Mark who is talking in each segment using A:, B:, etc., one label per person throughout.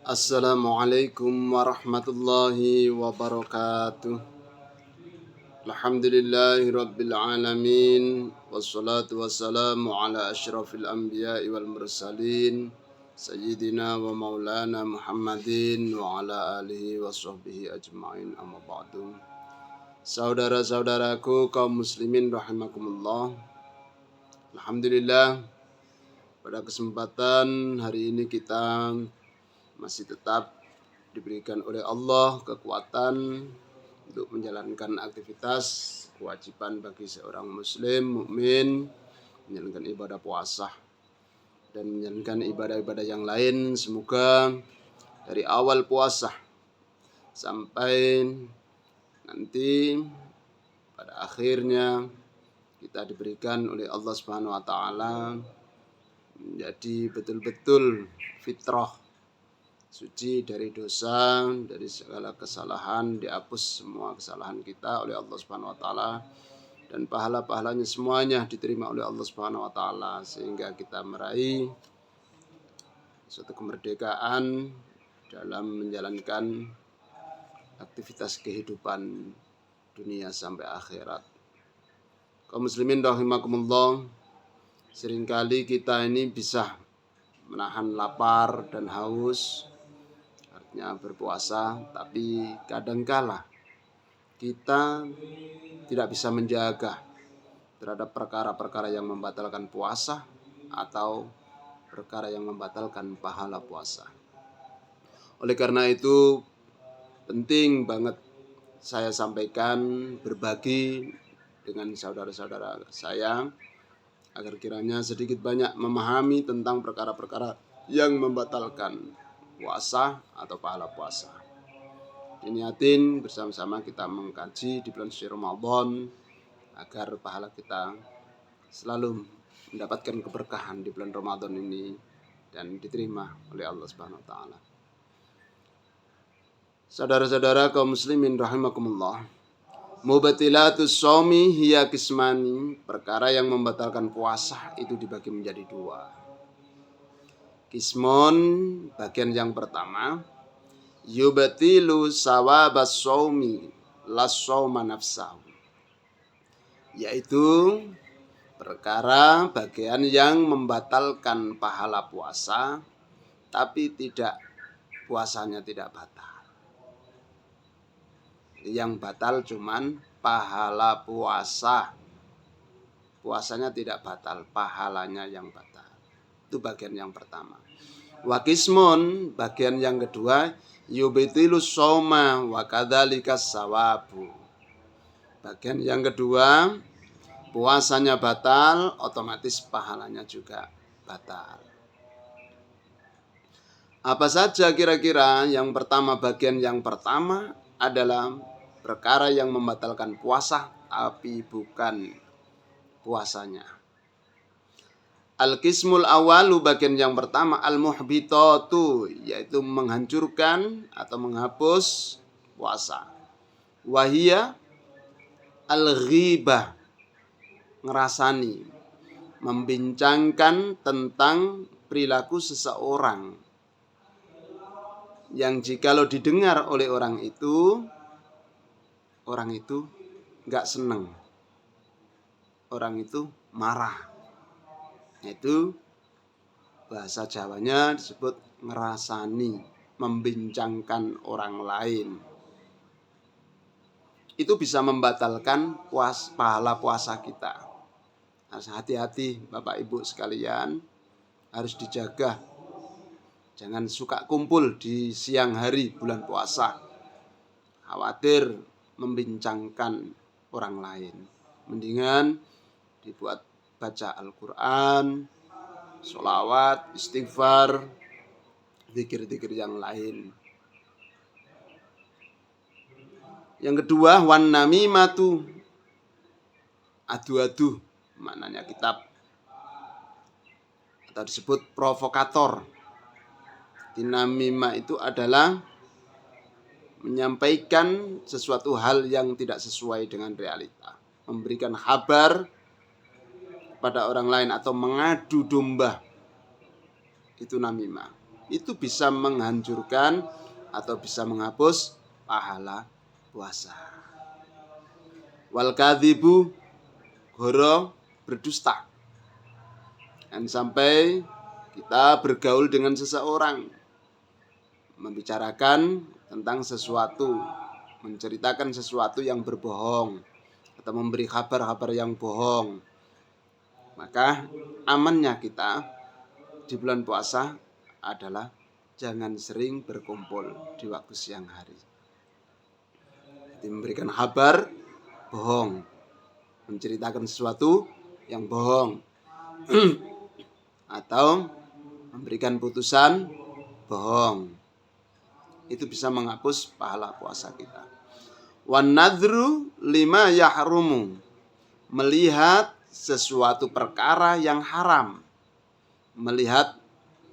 A: Assalamualaikum warahmatullahi wabarakatuh. Alhamdulillahi rabbil alamin. Wassalatu wassalamu ala asyrafil anbiya'i wal mursalin Sayyidina wa maulana Muhammadin wa ala alihi wa sahbihi ajma'in, amma ba'du. Saudara-saudaraku kaum muslimin rahimakumullah. Alhamdulillah, pada kesempatan hari ini kita masih tetap diberikan oleh Allah kekuatan untuk menjalankan aktivitas kewajiban bagi seorang muslim mukmin, menjalankan ibadah puasa dan menjalankan ibadah-ibadah yang lain. Semoga dari awal puasa sampai nanti pada akhirnya kita diberikan oleh Allah Subhanahu wa taala menjadi betul-betul fitrah, suci dari dosa, dari segala kesalahan, dihapus semua kesalahan kita oleh Allah Subhanahu wa taala, dan pahala-pahalanya semuanya diterima oleh Allah Subhanahu wa taala, sehingga kita meraih suatu kemerdekaan dalam menjalankan aktivitas kehidupan dunia sampai akhirat. Kaum muslimin rahimakumullah, seringkali kita ini bisa menahan lapar dan haus, berpuasa, tapi kadangkala kita tidak bisa menjaga terhadap perkara-perkara yang membatalkan puasa atau perkara yang membatalkan pahala puasa. Oleh karena itu penting banget saya sampaikan, berbagi dengan saudara-saudara saya agar kiranya sedikit banyak memahami tentang perkara-perkara yang membatalkan puasa atau pahala puasa. Diniatin bersama-sama kita mengkaji di bulan suci Ramadan agar pahala kita selalu mendapatkan keberkahan di bulan Ramadan ini dan diterima oleh Allah Subhanahu wa taala. Saudara-saudara kaum muslimin rahimakumullah, mubatilatus shaumi hiya qismani, perkara yang membatalkan puasa itu dibagi menjadi dua. Kismon, bagian yang pertama, yubatilu sawabas shaumi las shauma nafsahu, yaitu perkara bagian yang membatalkan pahala puasa tapi tidak, puasanya tidak batal. Yang batal cuman pahala puasa, puasanya tidak batal, pahalanya yang batal. Itu bagian yang pertama. Wakismun, bagian yang kedua, yubitilus shauma wa kadzalikas sawabu. Bagian yang kedua, puasanya batal, otomatis pahalanya juga batal. Apa saja kira-kira? Yang pertama, bagian yang pertama adalah perkara yang membatalkan puasa tapi bukan puasanya. Al-qismul awalu, bagian yang pertama, al-muhbitatu, yaitu menghancurkan atau menghapus puasa. Wahia al-ghibah, ngerasani, membincangkan tentang perilaku seseorang yang jikalau didengar oleh orang itu nggak seneng, orang itu marah. Itu bahasa Jawanya disebut ngerasani, membincangkan orang lain. Itu bisa membatalkan pahala puasa kita. Harus hati-hati Bapak Ibu sekalian, harus dijaga. Jangan suka kumpul di siang hari bulan puasa, khawatir membincangkan orang lain. Mendingan dibuat baca Al-Quran, sholawat, istighfar, zikir-zikir yang lain. Yang kedua, wan namimatu, adu-adu, maknanya kitab, atau disebut provokator. Namimah itu adalah menyampaikan sesuatu hal yang tidak sesuai dengan realita, memberikan kabar pada orang lain atau mengadu domba, itu namimah. itu bisa menghancurkan atau bisa menghapus pahala puasa. Wal kadzibu, goro berdusta. Dan sampai kita bergaul dengan seseorang, membicarakan tentang sesuatu, menceritakan sesuatu yang berbohong, atau memberi kabar-kabar yang bohong, maka amannya kita di bulan puasa adalah jangan sering berkumpul di waktu siang hari. Jadi memberikan kabar bohong, menceritakan sesuatu yang bohong, atau memberikan putusan bohong, itu bisa menghapus pahala puasa kita. Wan nadru lima yahrumu, melihat sesuatu perkara yang haram, melihat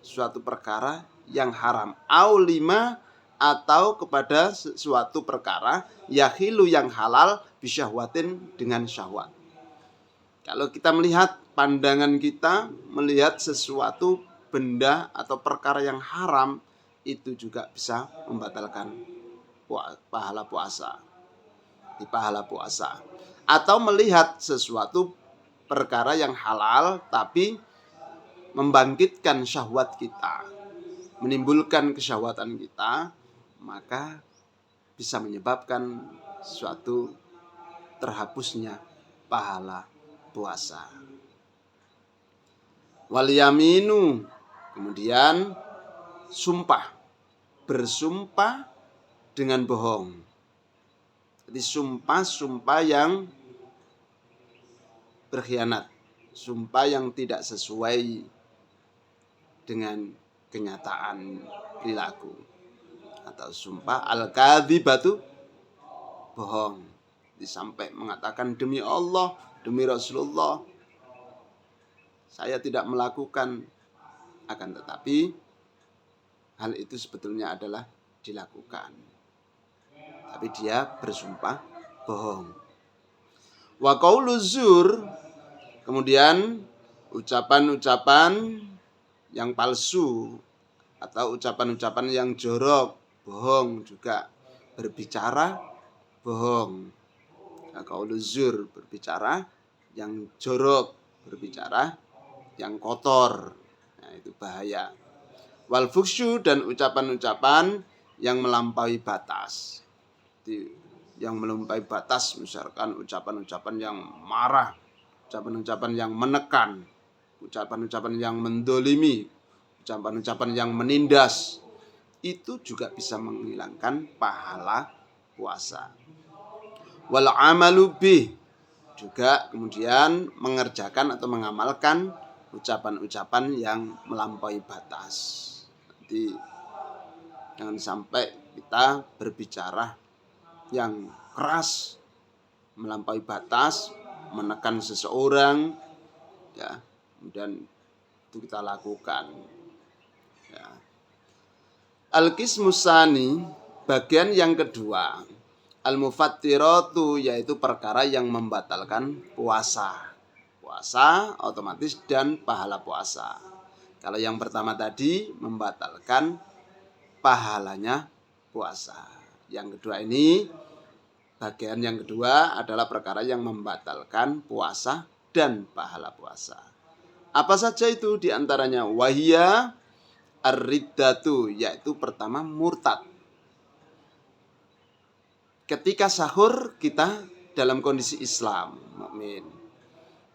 A: suatu perkara yang haram, au lima, atau kepada suatu perkara yahilu yang halal bisyahwatin, dengan syahwat. Kalau kita melihat, pandangan kita melihat sesuatu benda atau perkara yang haram, itu juga bisa membatalkan pahala puasa. Di pahala puasa. Atau melihat sesuatu perkara yang halal tapi membangkitkan syahwat kita, menimbulkan kesyahwatan kita, maka bisa menyebabkan suatu terhapusnya pahala puasa. Wal yaminu, kemudian sumpah, bersumpah dengan bohong. Jadi sumpah yang berkhianat, sumpah yang tidak sesuai dengan kenyataan perilaku, atau sumpah al-kadzibatu, bohong. Sampai mengatakan demi Allah, demi Rasulullah, saya tidak melakukan, akan tetapi hal itu sebetulnya adalah dilakukan, tapi dia bersumpah bohong. Wa qaulu zur, kemudian ucapan-ucapan yang palsu atau ucapan-ucapan yang jorok, bohong juga. Berbicara bohong. Qaulu zur, berbicara yang jorok, berbicara yang kotor. Nah, itu bahaya. Wal fuksyu, dan ucapan-ucapan yang melampaui batas. Yang melampaui batas, misalkan ucapan-ucapan yang marah, ucapan-ucapan yang menekan, ucapan-ucapan yang mendolimi, ucapan-ucapan yang menindas, itu juga bisa menghilangkan pahala puasa. Wal amalu bih, juga kemudian mengerjakan atau mengamalkan ucapan-ucapan yang melampaui batas. Jadi jangan sampai kita berbicara yang keras, melampaui batas, menekan seseorang, ya, kemudian itu kita lakukan. Ya. Al-qismus tsani, bagian yang kedua, al-mufattiratu, yaitu perkara yang membatalkan puasa. Puasa otomatis dan pahala puasa. Kalau yang pertama tadi membatalkan pahalanya puasa. Yang kedua ini, bagian yang kedua adalah perkara yang membatalkan puasa dan pahala puasa. Apa saja itu? Di antaranya wahia ar-riddatu, yaitu pertama murtad. Ketika sahur kita dalam kondisi Islam, mukmin.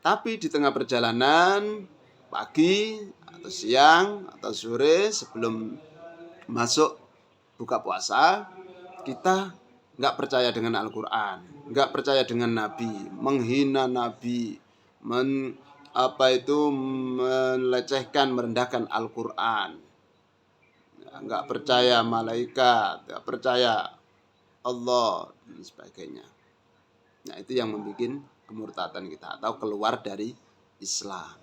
A: Tapi di tengah perjalanan, pagi atau siang atau sore sebelum masuk buka puasa, kita nggak percaya dengan Al-Quran, nggak percaya dengan Nabi, menghina Nabi, melecehkan, merendahkan Al-Quran, nggak percaya malaikat, nggak percaya Allah dan sebagainya. Nah, itu yang membuat kemurtadan kita atau keluar dari Islam.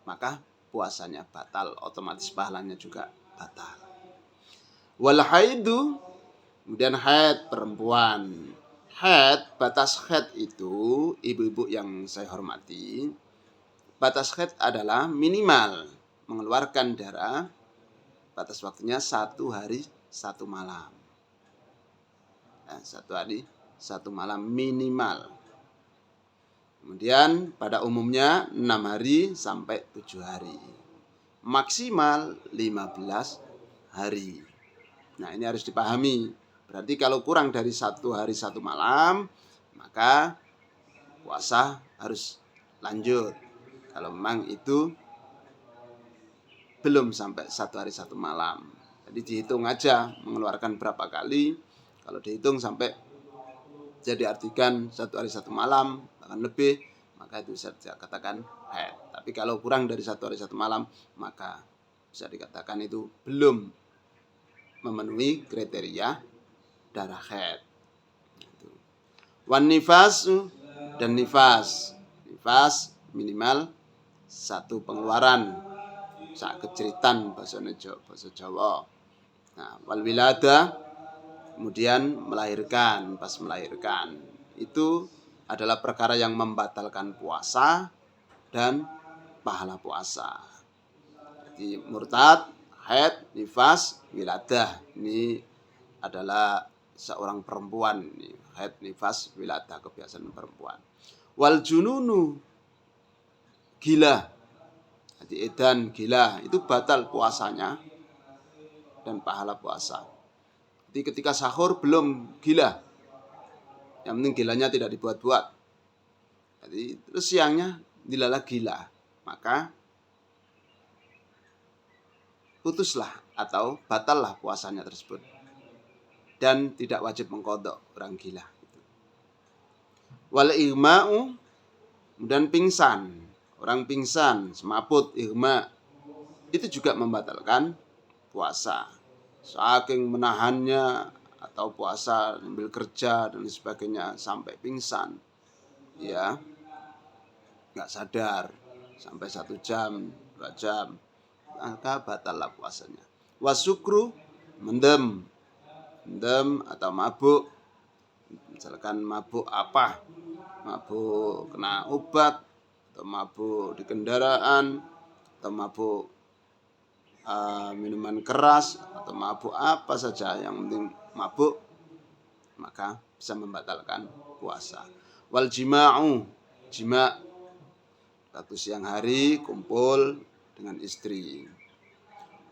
A: Maka puasanya batal, otomatis pahalanya juga batal. Wal haidu, kemudian haid perempuan. Haid, batas haid itu, ibu-ibu yang saya hormati, batas haid adalah minimal mengeluarkan darah batas waktunya 1 hari 1 malam. Nah, 1 hari 1 malam minimal. Kemudian pada umumnya 6 hari sampai 7 hari. Maksimal 15 hari. Nah, ini harus dipahami. Berarti kalau kurang dari 1 hari 1 malam, maka puasa harus lanjut. Kalau memang itu belum sampai 1 hari 1 malam. Jadi dihitung aja mengeluarkan berapa kali. Kalau dihitung sampai jadi artikan 1 hari 1 malam, bahkan lebih, maka itu bisa dikatakan haid. Tapi kalau kurang dari 1 hari 1 malam, maka bisa dikatakan itu belum memenuhi kriteria darah haid. Wan nifas dan nifas. Nifas minimal 1 pengeluaran. Sak keceritan bahasa Jawa. Nah, wal wilada kemudian melahirkan, pas melahirkan. Itu adalah perkara yang membatalkan puasa dan pahala puasa. Jadi murtad, haid, nifas, wiladah. Ini adalah seorang perempuan. Haid, nifas, wiladah, kebiasaan perempuan. Wal jununu, gila. Jadi edan, gila, itu batal puasanya dan pahala puasa. Jadi ketika sahur belum gila. Yang penting gilanya tidak dibuat-buat. Jadi terus siangnya dilala gila. Maka putuslah atau batallah puasanya tersebut. Dan tidak wajib mengqadha orang gila. Wal igma'u, kemudian pingsan. Orang pingsan, semaput, igma, itu juga membatalkan puasa. Saking menahannya atau puasa sambil kerja dan sebagainya sampai pingsan, ya, nggak sadar sampai 1 jam, 2 jam, maka batallah puasanya. Wasukru, mendem atau mabuk, misalkan mabuk apa, mabuk kena obat, atau mabuk di kendaraan, atau mabuk minuman keras, atau mabuk apa saja, yang penting mabuk, maka bisa membatalkan puasa. Wal jima'u, jima' waktu siang hari kumpul dengan istri.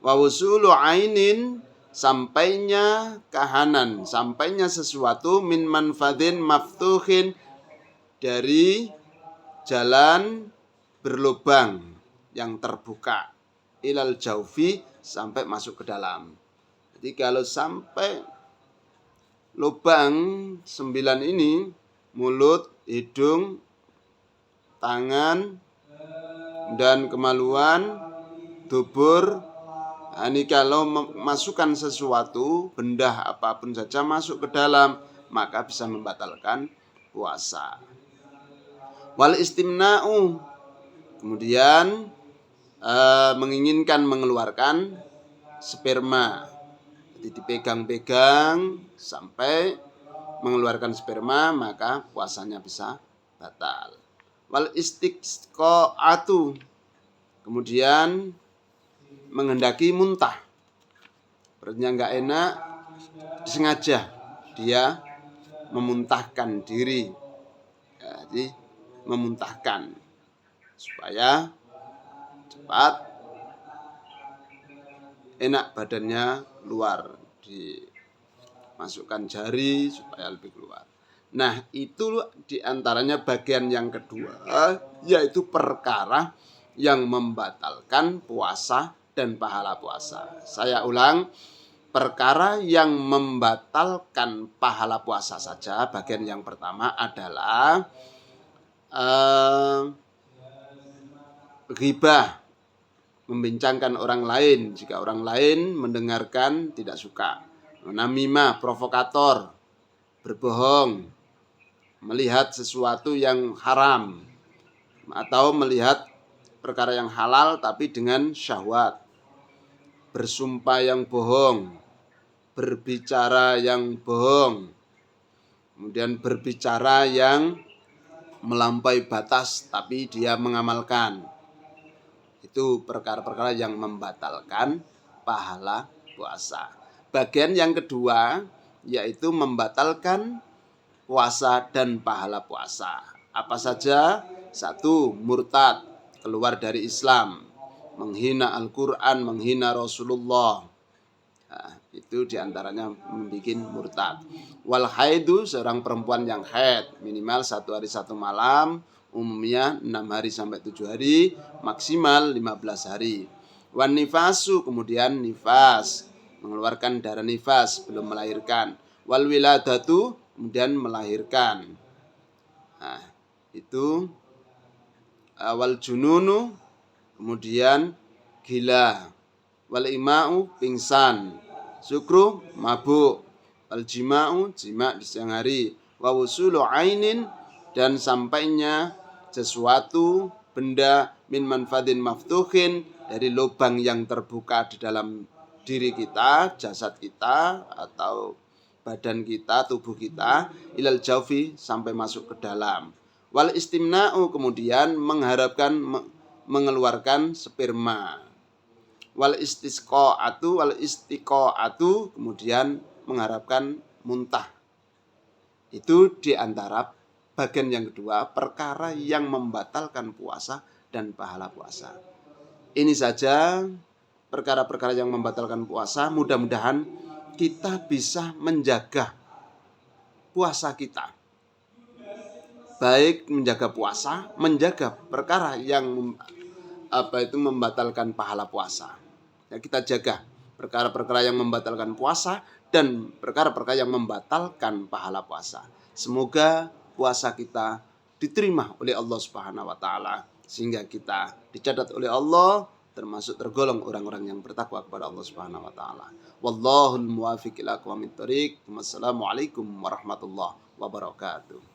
A: Wa wusulu ainin, sampainya kahanan, sampainya sesuatu min manfadin maftuhin, dari jalan berlubang yang terbuka, ilal jaufi, sampai masuk ke dalam. Jadi kalau sampai lubang 9 ini, mulut, hidung, tangan, dan kemaluan, dubur, ini kalau memasukkan sesuatu, benda apapun saja masuk ke dalam, maka bisa membatalkan puasa. Wal istimna'u, kemudian menginginkan mengeluarkan sperma. Jadi dipegang-pegang sampai mengeluarkan sperma, maka puasanya bisa batal. Wal istiqa'atu, kemudian menghendaki muntah. Perutnya enggak enak, sengaja dia memuntahkan diri. Jadi memuntahkan supaya cepat enak badannya keluar, dimasukkan jari supaya lebih keluar. Nah, itu diantaranya bagian yang kedua, yaitu perkara yang membatalkan puasa dan pahala puasa. Saya ulang, perkara yang membatalkan pahala puasa saja, bagian yang pertama adalah ghibah, membincangkan orang lain jika orang lain mendengarkan tidak suka. Namimah, provokator, berbohong, melihat sesuatu yang haram, atau melihat perkara yang halal tapi dengan syahwat, bersumpah yang bohong, berbicara yang bohong, kemudian berbicara yang melampaui batas tapi dia mengamalkan. Itu perkara-perkara yang membatalkan pahala puasa. Bagian yang kedua yaitu membatalkan puasa dan pahala puasa. Apa saja? 1. Murtad, keluar dari Islam, menghina Al-Quran, menghina Rasulullah. Nah, itu diantaranya membuat murtad. Wal haidu, seorang perempuan yang haid, minimal 1 hari 1 malam, umumnya 6 hari sampai 7 hari, maksimal 15 hari. Wan nifasu, kemudian nifas, mengeluarkan darah nifas, belum melahirkan. Wal wiladatu, kemudian melahirkan. Nah, itu wal jununu, kemudian gila. Wal ima'u, pingsan. Sukru, mabuk. Wal jima'u, jima' di siang hari. Wa wusulu ainin, dan sampainya sesuatu benda min manfadin maftuhin, dari lubang yang terbuka di dalam diri kita, jasad kita atau badan kita, tubuh kita, ilal jaufi, sampai masuk ke dalam. Wal istimna'u, kemudian mengharapkan mengeluarkan sperma. Wal istiqo'atu, kemudian mengharapkan muntah. Itu diantara bagian yang kedua, perkara yang membatalkan puasa dan pahala puasa. Ini saja perkara-perkara yang membatalkan puasa. Mudah-mudahan kita bisa menjaga puasa kita. Baik menjaga puasa, menjaga perkara yang membatalkan pahala puasa. Ya, kita jaga perkara-perkara yang membatalkan puasa dan perkara-perkara yang membatalkan pahala puasa. Semoga puasa kita diterima oleh Allah Subhanahu wa taala sehingga kita dicatat oleh Allah termasuk tergolong orang-orang yang bertakwa kepada Allah Subhanahu wa taala. Wallahul muwaffiq ila aqwamit thoriq. Wassalamualaikum warahmatullahi wabarakatuh.